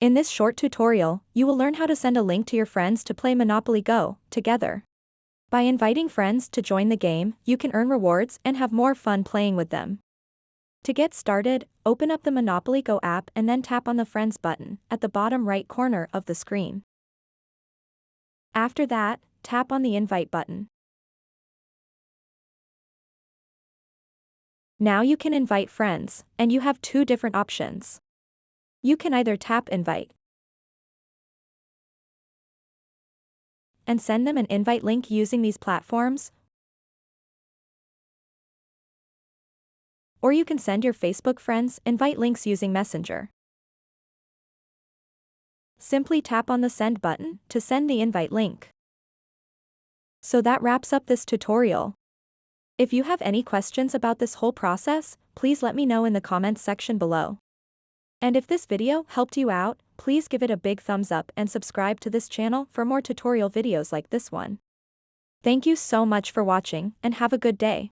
In this short tutorial, you will learn how to send a link to your friends to play Monopoly Go together. By inviting friends to join the game, you can earn rewards and have more fun playing with them. To get started, open up the Monopoly Go app and then tap on the Friends button at the bottom right corner of the screen. After that, tap on the Invite button. Now you can invite friends, and you have two different options. You can either tap Invite and send them an invite link using these platforms, or you can send your Facebook friends invite links using Messenger. Simply tap on the Send button to send the invite link. So that wraps up this tutorial. If you have any questions about this whole process, please let me know in the comments section below. And if this video helped you out, please give it a big thumbs up and subscribe to this channel for more tutorial videos like this one. Thank you so much for watching and have a good day.